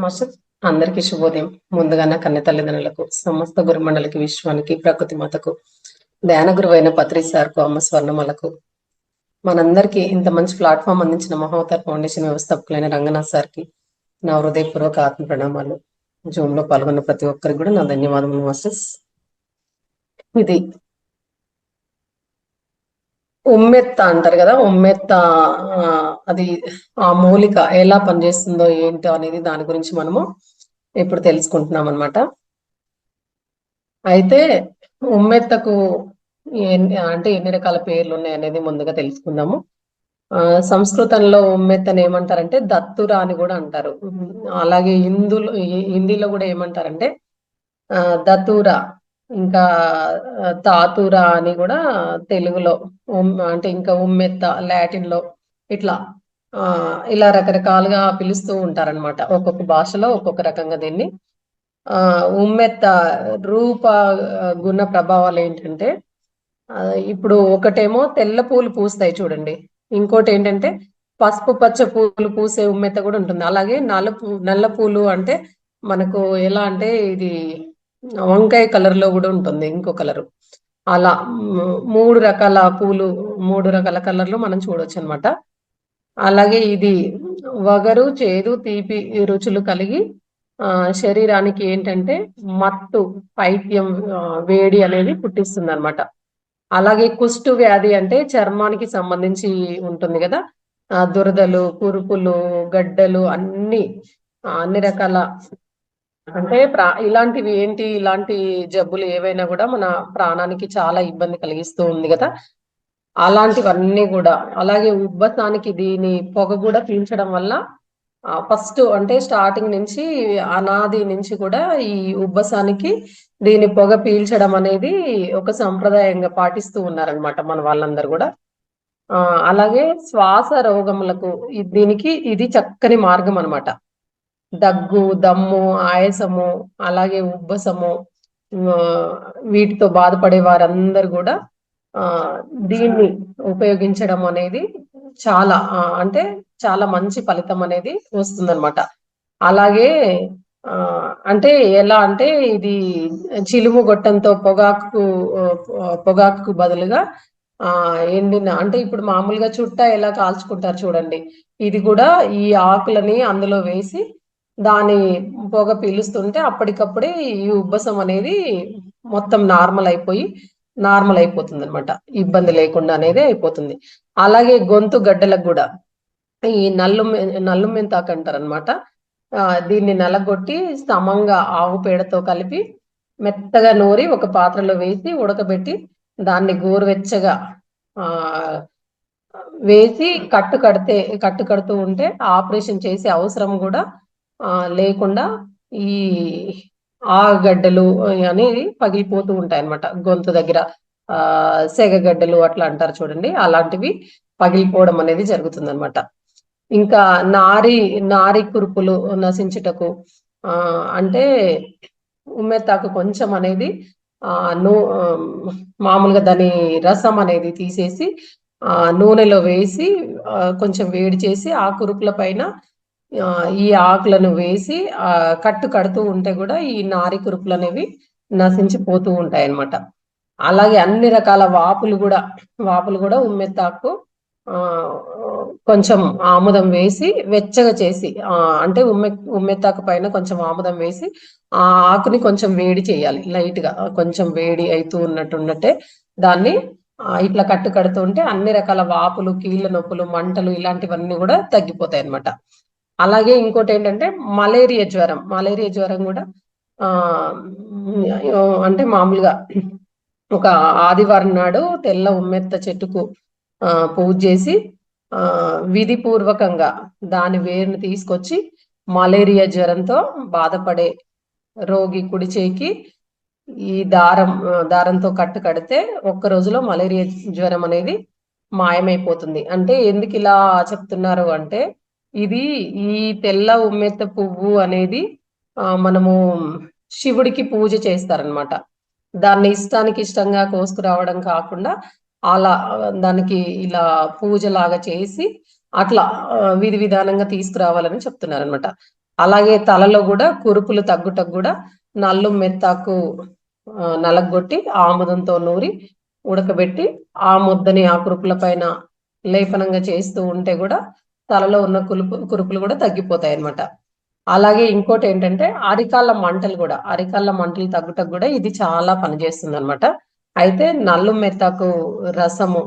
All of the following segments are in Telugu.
మాస్టర్. అందరికీ శుభోదయం. ముందుగా నా కన్నె తల్లిదండ్రులకు, సమస్త గురుమండలికి, విశ్వానికి, ప్రకృతి మాతకు, ధ్యాన గురువైన పత్రి సార్కు, అమ్మ స్వర్ణమలకు, మనందరికీ ఇంత మంచి ప్లాట్ఫామ్ అందించిన మహోత్తర్ ఫౌండేషన్ వ్యవస్థాపకులైన రంగనాథ్ సార్కి నా హృదయపూర్వక ఆత్మ ప్రణామాలు. జూమ్ లో పాల్గొన్న ప్రతి ఒక్కరికి కూడా నా ధన్యవాదములు మాస్టర్స్. ఇది ఉమ్మెత్త అంటారు కదా, ఉమ్మెత్త అది ఆ మూలిక ఎలా పనిచేస్తుందో ఏంటో అనేది దాని గురించి మనము ఇప్పుడు తెలుసుకుంటున్నాం అనమాట. అయితే ఉమ్మెత్తకు అంటే ఎన్ని రకాల పేర్లు ఉన్నాయి అనేది ముందుగా తెలుసుకుందాము. సంస్కృతంలో ఉమ్మెత్తని ఏమంటారంటే దత్తుర అని కూడా అంటారు. అలాగే హిందీలో కూడా ఏమంటారంటే దతూర, ఇంకా తాతూర అని కూడా తెలుగులో, అంటే ఇంకా ఉమ్మెత్త లాటిన్ లో ఇట్లా ఇలా రకరకాలుగా పిలుస్తూ ఉంటారనమాట. ఒక్కొక్క భాషలో ఒక్కొక్క రకంగా దీన్ని. ఉమ్మెత్త రూప గుణ ప్రభావాలు ఏంటంటే, ఇప్పుడు ఒకటేమో తెల్ల పూలు పూస్తాయి చూడండి, ఇంకోటి ఏంటంటే పసుపు పచ్చ పూలు పూసే ఉమ్మెత్త కూడా ఉంటుంది. అలాగే నల్ల పూలు అంటే మనకు ఎలా అంటే ఇది వంకాయ కలర్ లో కూడా ఉంటుంది ఇంకో కలరు. అలా 3 రకాల పూలు, 3 రకాల కలర్లు మనం చూడొచ్చు అనమాట. అలాగే ఇది వగరు, చేదు, తీపి రుచులు కలిగి శరీరానికి ఏంటంటే మత్తు, పైత్యం, వేడి అనేది పుట్టిస్తుంది అనమాట. అలాగే కుష్టు వ్యాధి అంటే చర్మానికి సంబంధించి ఉంటుంది కదా, దురదలు, కురుపులు, గడ్డలు అన్ని రకాల అంటే ఇలాంటివి ఏంటి, ఇలాంటి జబ్బులు ఏవైనా కూడా మన ప్రాణానికి చాలా ఇబ్బంది కలిగిస్తూ ఉంది కదా, అలాంటివన్నీ కూడా. అలాగే ఉబ్బసానికి దీని పొగ కూడా పీల్చడం వల్ల ఫస్ట్ అంటే స్టార్టింగ్ నుంచి అనాది నుంచి కూడా ఈ ఉబ్బసానికి దీని పొగ పీల్చడం అనేది ఒక సంప్రదాయంగా పాటిస్తూ ఉన్నారనమాట మన వాళ్ళందరూ కూడా. అలాగే శ్వాస రోగములకు దీనికి ఇది చక్కని మార్గం అనమాట. దగ్గు, దమ్ము, ఆయాసము, అలాగే ఉబ్బసము, వీటితో బాధపడే వారందరూ కూడా దీన్ని ఉపయోగించడం అనేది చాలా అంటే చాలా మంచి ఫలితం అనేది వస్తుందన్నమాట. అలాగే అంటే ఎలా అంటే ఇది చిలుము గొట్టంతో పొగాకు బదులుగా ఎండిన, అంటే ఇప్పుడు మామూలుగా చుట్ట ఎలా కాల్చుకుంటారు చూడండి, ఇది కూడా ఈ ఆకులని అందులో వేసి దాని పొగ పీలుస్తుంటే అప్పటికప్పుడే ఈ ఉబ్బసం అనేది మొత్తం నార్మల్ అయిపోతుంది అనమాట. ఇబ్బంది లేకుండా అనేది అయిపోతుంది. అలాగే గొంతు గడ్డలకు కూడా ఈ నల్లు మెంతాకు అంటారు అనమాట. దీన్ని నలగొట్టి సమంగా ఆవు పేడతో కలిపి మెత్తగా నూరి ఒక పాత్రలో వేసి ఉడకబెట్టి దాన్ని గోరువెచ్చగా వేసి కట్టు కడుతూ ఉంటే ఆపరేషన్ చేసే అవసరం కూడా లేకుండా ఈ గడ్డలు అనేది పగిలిపోతూ ఉంటాయి అన్నమాట. గొంతు దగ్గర సెగగడ్డలు అట్లా అంటారు చూడండి, అలాంటివి పగిలిపోవడం అనేది జరుగుతుంది అనమాట. ఇంకా నారి కురుపులు నశించుటకు అంటే ఉమ్మెత్తాకు కొంచెం అనేది మామూలుగా దాని రసం అనేది తీసేసి నూనెలో వేసి కొంచెం వేడి చేసి ఆ కురుపుల పైన ఈ ఆకులను వేసి కడుతూ ఉంటే కూడా ఈ నారి కురుపులు అనేవి నశించిపోతూ ఉంటాయి అన్నమాట. అలాగే అన్ని రకాల వాపులు కూడా ఉమ్మెత్తాకు కొంచెం ఆముదం వేసి వెచ్చగా చేసి, అంటే ఉమ్మెత్తాకు పైన కొంచెం ఆముదం వేసి ఆ ఆకుని కొంచెం వేడి చేయాలి, లైట్ గా కొంచెం వేడి అవుతూ ఉన్నట్టే దాన్ని ఇట్లా కడుతూ ఉంటే అన్ని రకాల వాపులు, కీళ్ళ నొప్పులు, మంటలు ఇలాంటివన్నీ కూడా తగ్గిపోతాయి అన్నమాట. అలాగే ఇంకోటి ఏంటంటే మలేరియా జ్వరం కూడా అంటే మామూలుగా ఒక ఆదివారం నాడు తెల్ల ఉమ్మెత్త చెట్టుకు పూజ చేసి విధిపూర్వకంగా దాని వేరుని తీసుకొచ్చి మలేరియా జ్వరంతో బాధపడే రోగి కుడి చేయికి ఈ దారంతో కడితే ఒక్క రోజులో మలేరియా జ్వరం అనేది మాయమైపోతుంది. అంటే ఎందుకు ఇలా చెప్తున్నారు అంటే, ఇది ఈ తెల్ల ఉమ్మెత్త పువ్వు అనేది మనము శివుడికి పూజ చేస్తారనమాట. దాన్ని ఇష్టంగా కోసుకురావడం కాకుండా అలా దానికి ఇలా పూజలాగా చేసి అట్లా విధానంగా తీసుకురావాలని చెప్తున్నారు అనమాట. అలాగే తలలో కూడా కురుపులు తగ్గుటకు కూడా నల్లు మెత్తాకు నలగొట్టి ఆముదంతో నూరి ఉడకబెట్టి ఆ ముద్దని ఆ కురుపుల పైన లేపనంగా చేస్తూ ఉంటే కూడా తలలో ఉన్న కురుపులు కూడా తగ్గిపోతాయి అన్నమాట. అలాగే ఇంకోటి ఏంటంటే అరికాళ్ళ మంటలు తగ్గుటకు కూడా ఇది చాలా పనిచేస్తుంది అనమాట. అయితే నల్లు మెత్తాకు రసము,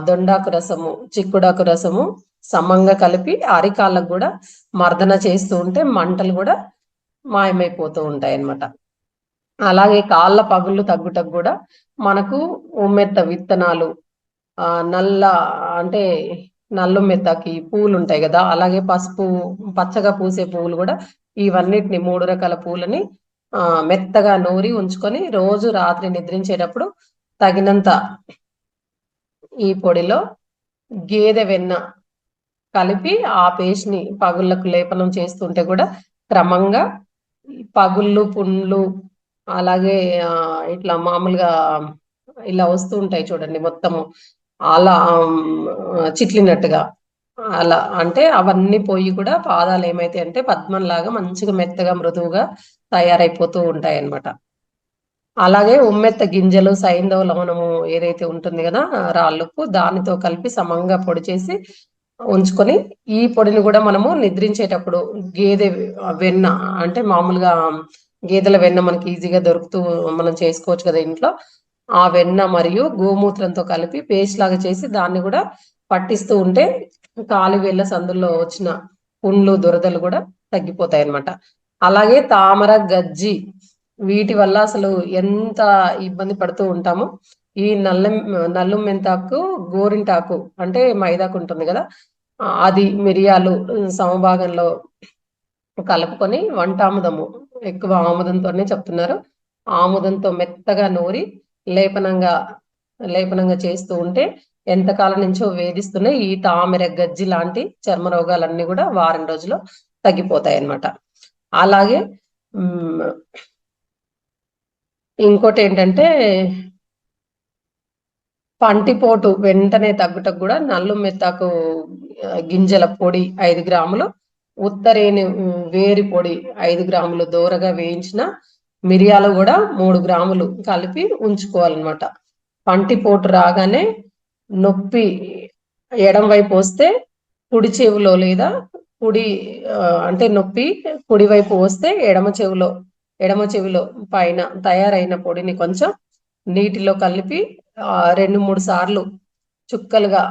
దొండాకు రసము, చిక్కుడాకు రసము సమంగా కలిపి అరికాళ్ళకు కూడా మర్దన చేస్తూ ఉంటే మంటలు కూడా మాయమైపోతూ ఉంటాయి అన్నమాట. అలాగే కాళ్ళ పగుళ్ళు తగ్గుటకు కూడా మనకు ఉమ్మెత్త విత్తనాలు, నల్ల అంటే నల్లు మెత్తకి పూలు ఉంటాయి కదా, అలాగే పసుపు పచ్చగా పూసే పువ్వులు కూడా, ఇవన్నిటిని 3 రకాల పూలని మెత్తగా నూరి ఉంచుకొని రోజు రాత్రి నిద్రించేటప్పుడు తగినంత ఈ పొడిలో గేదె వెన్న కలిపి ఆ పేస్ట్ ని పగుళ్ళకు లేపనం చేస్తుంటే కూడా క్రమంగా పగుళ్ళు, పుండ్లు, అలాగే ఇట్లా మామూలుగా ఇలా వస్తూ ఉంటాయి చూడండి, మొత్తము అలా చిట్లినట్టుగా, అలా అంటే అవన్నీ పోయి కూడా పాదాలు ఏమైతే అంటే పద్మంలాగా మంచిగా మెత్తగా మృదువుగా తయారైపోతూ ఉంటాయి అన్నమాట. అలాగే ఉమ్మెత్త గింజలు, సైంధవ లవణము ఏదైతే ఉంటుంది కదా రాళ్ళుప్పు, దానితో కలిపి సమంగా పొడి చేసి ఉంచుకొని ఈ పొడిని కూడా మనము నిద్రించేటప్పుడు గేదె వెన్న అంటే మామూలుగా గేదెల వెన్న మనకి ఈజీగా దొరుకుతూ మనం చేసుకోవచ్చు కదా ఇంట్లో, ఆ వెన్న మరియు గోమూత్రంతో కలిపి పేస్ట్ లాగా చేసి దాన్ని కూడా పట్టిస్తూ ఉంటే కాలి వేళ్ళ సందుల్లో వచ్చిన పుండ్లు, దురదలు కూడా తగ్గిపోతాయి అన్నమాట. అలాగే తామర, గజ్జి వీటి వల్ల అసలు ఎంత ఇబ్బంది పడుతూ ఉంటామో, ఈ నల్లు మెంతాకు, గోరింటాకు అంటే మైదాకు ఉంటుంది కదా, అది మిరియాలు సమభాగంలో కలుపుకొని వంటాముదము, ఎక్కువ ఆముదంతోనే చెప్తున్నారు, ఆముదంతో మెత్తగా నూరి లేపనంగా చేస్తూ ఉంటే ఎంతకాలం నుంచో వేధిస్తున్న ఈ తామర, గజ్జి లాంటి చర్మ రోగాలన్నీ కూడా వారం రోజుల్లో తగ్గిపోతాయి అన్నమాట. అలాగే ఇంకోటి ఏంటంటే పంటిపోటు వెంటనే తగ్గుటకు కూడా నల్లు మెత్తాకు గింజల పొడి 5 గ్రాములు, ఉత్తరేని వేరి పొడి 5 గ్రాములు దోరగా వేయించిన మిరియాలు కూడా 3 గ్రాములు కలిపి ఉంచుకోవాలన్నమాట. పంటిపోటు రాగానే నొప్పి ఎడం వైపు వస్తే కుడి చెవిలో లేదా కుడి అంటే నొప్పి కుడి వైపు వస్తే ఎడమ చెవిలో పైన తయారైన పొడిని కొంచెం నీటిలో కలిపి 2-3 సార్లు చుక్కలుగా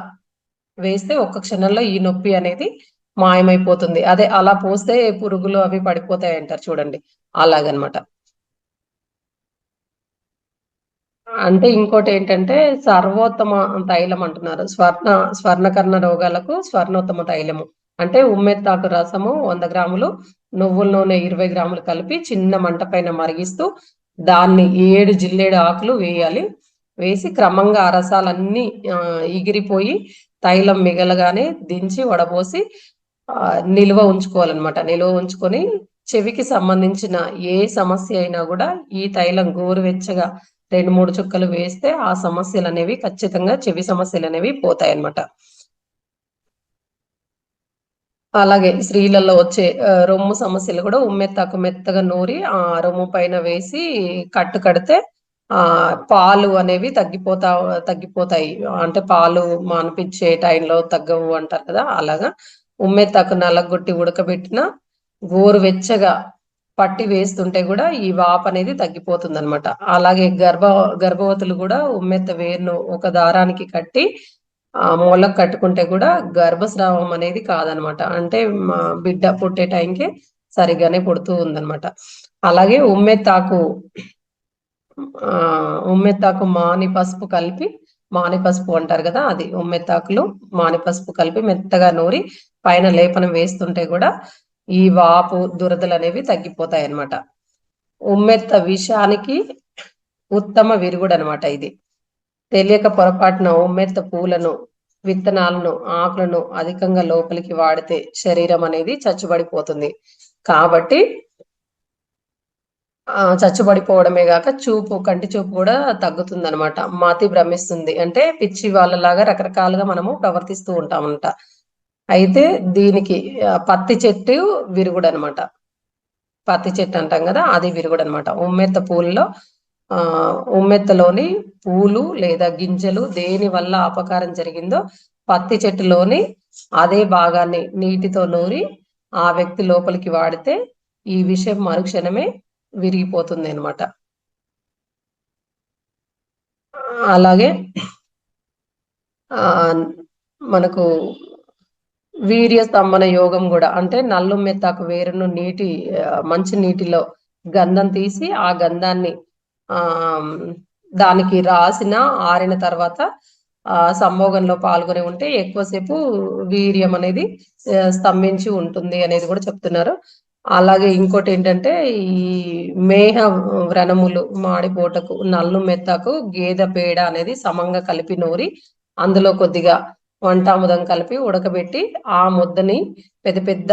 వేస్తే ఒక్క క్షణంలో ఈ నొప్పి అనేది మాయమైపోతుంది. అదే అలా పోస్తే పురుగులు అవి పడిపోతాయి అంటారు చూడండి, అలాగనమాట. అంటే ఇంకోటి ఏంటంటే సర్వోత్తమ తైలం అంటున్నారు. స్వర్ణకర్ణ రోగాలకు స్వర్ణోత్తమ తైలము అంటే ఉమ్మెత్తాకు రసము 100 గ్రాములు, నువ్వుల నూనె 20 గ్రాములు కలిపి చిన్న మంట పైన మరిగిస్తూ దాన్ని 7 జిల్లేడు ఆకులు వేయాలి. వేసి క్రమంగా ఆ రసాలన్నీ ఎగిరిపోయి తైలం మిగలగానే దించి వడపోసి నిల్వ ఉంచుకోవాలన్నమాట. నిల్వ ఉంచుకొని చెవికి సంబంధించిన ఏ సమస్య అయినా కూడా ఈ తైలం గోరువెచ్చగా 2-3 చుక్కలు వేస్తే ఆ సమస్యలు అనేవి ఖచ్చితంగా చెవి సమస్యలు అనేవి పోతాయి అన్నమాట. అలాగే స్త్రీలలో వచ్చే రొమ్ము సమస్యలు కూడా ఉమ్మెత్తాకు మెత్తగా నూరి ఆ రొమ్ము పైన వేసి కట్టు కడితే పాలు అనేవి తగ్గిపోతాయి. అంటే పాలు మానిపించే టైంలో తగ్గవు అంటారు కదా, అలాగా ఉమ్మెత్తాకు నల్లగొట్టి ఉడకబెట్టిన గోరువెచ్చగా పట్టి వేస్తుంటే కూడా ఈ వాపు అనేది తగ్గిపోతుంది అనమాట. అలాగే గర్భవతులు కూడా ఉమ్మెత్త వేరును ఒక దారానికి కట్టి మూలకు కట్టుకుంటే కూడా గర్భస్రావం అనేది కాదనమాట. అంటే బిడ్డ పుట్టే టైంకి సరిగానే పుడుతూ ఉందన్నమాట. అలాగే ఉమ్మెత్తాకు మానిపసుపు అంటారు కదా, అది ఉమ్మెత్తాకులు మానిపసుపు కలిపి మెత్తగా నూరి పైన లేపనం వేస్తుంటే కూడా ఈ వాపు, దురదలు అనేవి తగ్గిపోతాయి అన్నమాట. ఉమ్మెత్త విషానికి ఉత్తమ విరుగుడు అనమాట. ఇది తెలియక పొరపాటున ఉమ్మెత్త పూలను, విత్తనాలను, ఆకులను అధికంగా లోపలికి వాడితే శరీరం అనేది చచ్చుబడిపోతుంది. కాబట్టి చచ్చుబడిపోవడమే కాక కంటి చూపు కూడా తగ్గుతుంది అనమాట. మతి భ్రమిస్తుంది, అంటే పిచ్చి వాళ్ళలాగా రకరకాలుగా మనము ప్రవర్తిస్తూ ఉంటామంట. అయితే దీనికి పత్తి చెట్టు విరుగుడు అనమాట. పత్తి చెట్టు అంటాం కదా, అది విరుగుడు అనమాట. ఉమ్మెత్త పూల్లో ఉమ్మెత్తలోని పూలు లేదా గింజలు దేని వల్ల అపకారం జరిగిందో పత్తి చెట్టులోని అదే భాగాన్ని నీటితో నూరి ఆ వ్యక్తి లోపలికి వాడితే ఈ విషయం మరుక్షణమే విరిగిపోతుంది అనమాట. అలాగే మనకు వీర్య స్తంభన యోగం కూడా, అంటే నల్లు మెత్తాకు వేరును మంచి నీటిలో గంధం తీసి ఆ గంధాన్ని ఆ దానికి రాసిన ఆరిన తర్వాత సంభోగంలో పాల్గొని ఉంటే ఎక్కువసేపు వీర్యం అనేది స్తంభించి ఉంటుంది అనేది కూడా చెప్తున్నారు. అలాగే ఇంకోటి ఏంటంటే ఈ మేహ వ్రణములు మాడిపోటకు నల్లు మెత్తకు గేదె పేడ అనేది సమంగా కలిపి నూరి అందులో కొద్దిగా వంటాముదం కలిపి ఉడకబెట్టి ఆ ముద్దని పెద్ద పెద్ద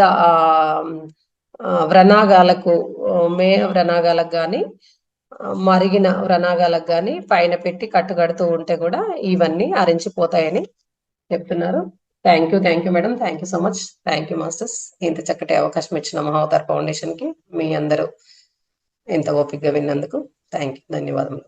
వ్రణాగాలకు, మేహ వ్రణాగాలకు కానీ మరిగిన వ్రణాగాలకు కానీ పైన పెట్టి కట్టుకడుతూ ఉంటే కూడా ఇవన్నీ అరించిపోతాయని చెప్తున్నారు. Thank you madam, thank you so much. Thank you masters, ఇంత చక్కటి అవకాశం ఇచ్చిన మహావతార్ ఫౌండేషన్ కి మీ అందరూ ఇంత ఓపికగా విన్నందుకు థ్యాంక్ యూ, ధన్యవాదములు.